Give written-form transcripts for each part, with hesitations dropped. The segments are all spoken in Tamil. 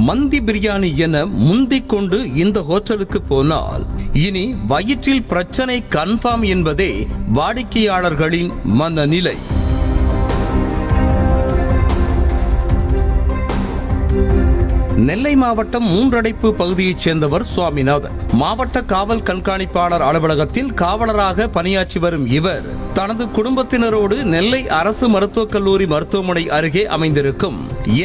மந்தி பிரியாணி என முந்திக் கொண்டு இந்த ஹோட்டலுக்கு போனால் இனி வயிற்றில் பிரச்சனை கன்ஃபார்ம் என்பதே வாடிக்கையாளர்களின் மனநிலை. நெல்லை மாவட்டம் மூன்றடைப்பு பகுதியைச் சேர்ந்தவர் சுவாமிநாதன். மாவட்ட காவல் கண்காணிப்பாளர் அலுவலகத்தில் காவலராக பணியாற்றி வரும் இவர் தனது குடும்பத்தினரோடு நெல்லை அரசு மருத்துவக் கல்லூரி மருத்துவமனை அருகே அமைந்திருக்கும்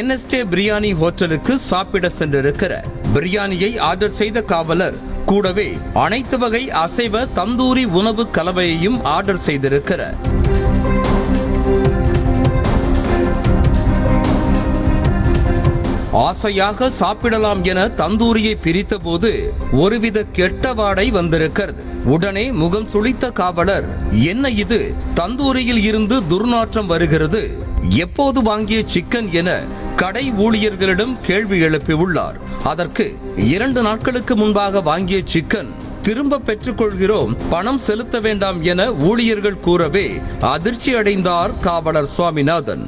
NST பிரியாணி ஹோட்டலுக்கு சாப்பிட சென்றிருக்கிறார். பிரியாணியை ஆர்டர் செய்த காவலர் கூடவே அனைத்து வகை அசைவ தந்தூரி உணவு கலவையையும் ஆர்டர் செய்திருக்கிறார். ஆசையாக சாப்பிடலாம் என தந்தூரியை பிரித்த போது ஒருவித கெட்ட வாடை வந்திருக்கிறது. உடனே முகம் சுளித்த காவலர், என்ன இது, தந்தூரியில் இருந்து துர்நாற்றம் வருகிறது, எப்போது வாங்கிய சிக்கன் என கடை ஊழியர்களிடம் கேள்வி எழுப்பியுள்ளார். அதற்கு 2 நாட்களுக்கு முன்பாக வாங்கிய சிக்கன் திரும்ப பெற்றுக் கொள்கிறோம், பணம் செலுத்த வேண்டாம் என ஊழியர்கள் கூறவே அதிர்ச்சி அடைந்தார் காவலர் சுவாமிநாதன்.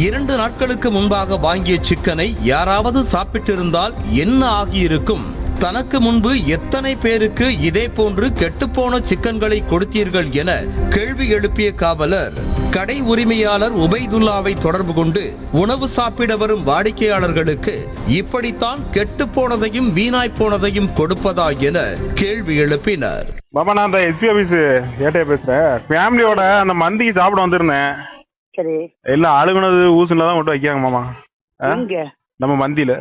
இரண்டு நாட்களுக்கு முன்பாக வாங்கிய சிக்கனை யாராவது சாப்பிட்டிருந்தால் என்ன ஆகியிருக்கும்? தனக்கு முன்பு எத்தனை பேருக்கு இதே போன்று கெட்டுப்போன சிக்கன்களை கொடுத்தீர்கள் என கேள்வி எழுப்பிய காவலர் கடை உரிமையாளர் உபைதுல்லாவை தொடர்பு கொண்டு உணவு சாப்பிட வரும் வாடிக்கையாளர்களுக்கு இப்படித்தான் கெட்டு போனதையும் வீணாய் போனதையும் கொடுப்பதா என கேள்வி எழுப்பினார். பாபா, நான் அந்த எஸ்பி ஆபீஸ் ஏட்டையா பேசுறேன். ஃபேமிலியோட அந்த மந்திக்கு சாப்பிட வந்திருந்தேன். சரி, எல்லாம் அழுகுனது ஊசுல தான் கொண்டு வைக்காங்க மாமா. நம்ம மந்தியில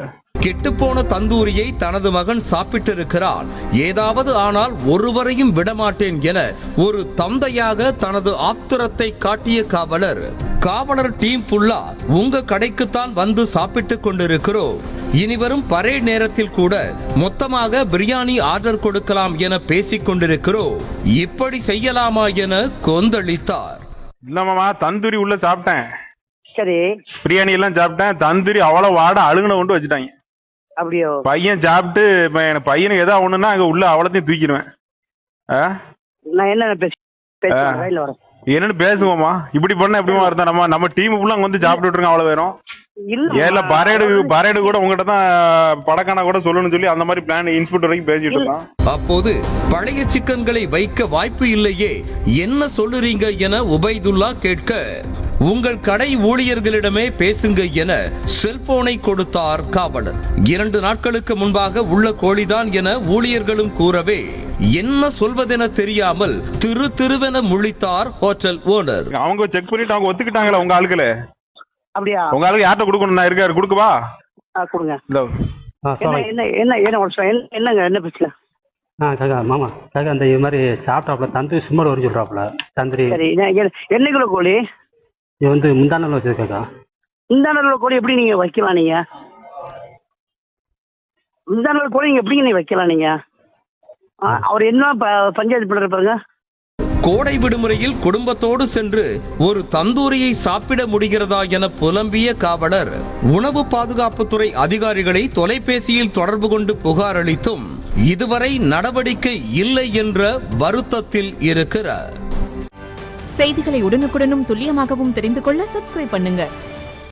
கெட்டுப்போன தந்தூரியை தனது மகன் சாப்பிட்டிருக்கிறான், ஏதாவது ஆனால் ஒருவரையும் விடமாட்டேன் என ஒரு தந்தையாக தனது ஆத்திரத்தை காட்டிய காவலர் டீம் ஃபுல்லா உங்க கடைக்குத்தான் வந்து சாப்பிட்டுக் கொண்டிருக்கிறோம், இனிவரும் பரேட் நேரத்தில் கூட மொத்தமாக பிரியாணி ஆர்டர் கொடுக்கலாம் என பேசிக் கொண்டிருக்கிறோம், இப்படி செய்யலாமா என கொந்தளித்தார். இல்ல மாமா, தந்தூரி உள்ள சாப்பிட்டேன். சரி, பிரியாணி எல்லாம் சாப்பிட்டேன். தந்தூரி அவ்வளவு வாட அழுகுன கொண்டு வச்சுட்டாங்க. அப்படியோ? பையன் சாப்பிட்டு பையனுக்கு ஏதாவது ஒண்ணுன்னா அங்க உள்ள அவ்வளோத்தையும் தூக்கிடுவேன். நான் என்ன என்னன்னு பேசுவோமா? இப்படி பண்ண எப்படிமா இருந்தா நம்ம டீம் ஃபுல்லா அங்க வந்து சாப்பிட்டு இருக்கோம். அவ்வளவு வேணும் ஏல பரேடு கூட உங்ககிட்ட தான் படக்கான கூட சொல்லணும்னு சொல்லி அந்த மாதிரி பிளான் இன்ஸ்பெக்டர் வரைக்கும் பேசிட்டு இருக்கோம். அப்போது பழைய சிக்கன்களை வைக்க வாய்ப்பு இல்லையே, என்ன சொல்லுறீங்க என உபைதுல்லா கேட்க, உங்கள் கடை ஊழியர்களிடமே பேசுங்க என செல்போனை கொடுத்தார் காவலர். 2 நாட்களுக்கு முன்பாக உள்ள கோழிதான் என ஊழியர்களும் கூறவே என்ன சொல்வதென தெரியாமல் திருவென முழித்தார் ஹோட்டல் ஓனர். அவங்க செக் பண்ணிட்டு அவங்க ஒத்துக்கிட்டாங்களா உங்க ஆளுகளே? அப்படியா? உங்க ஆளுக்கு யார்கிட்ட கொடுக்கணும்? நான் இருக்காரு, கொடுக்கவா? கொடுங்க. என்னங்க என்ன பிரச்சனை? காக்கா மாமா காக்கா அந்த இது மாதிரி சாப்பிட்டாப்ல தந்தூரி சும்மா வரும் சொல்றாப்ல. தந்தூரி என்ன கிலோ கோழி? இது வந்து முந்தானல் வச்சிருக்காக்கா. முந்தானல் கோழி எப்படி நீங்க வைக்கலாம்? நீங்க முந்தானல் கோழி நீங்க எப்படி நீங்க வைக்கலாம்? நீங்க அவர் என்ன பஞ்சாயத்து பண்ற பாருங்க. கோடை விடுமுறையில் குடும்பத்தோடு சென்று ஒரு தந்தூரியை சாப்பிட முடிகிறதா என புலம்பிய காவலர் உணவு பாதுகாப்புத்துறை அதிகாரிகளை தொலைபேசியில் தொடர்பு கொண்டு புகார் அளித்தும் இதுவரை நடவடிக்கை இல்லை என்ற வருத்தத்தில் இருக்கிறார். செய்திகளை உடனுக்குடனும் துல்லியமாகவும் தெரிந்து கொள்ள சப்ஸ்கிரைப் பண்ணுங்க.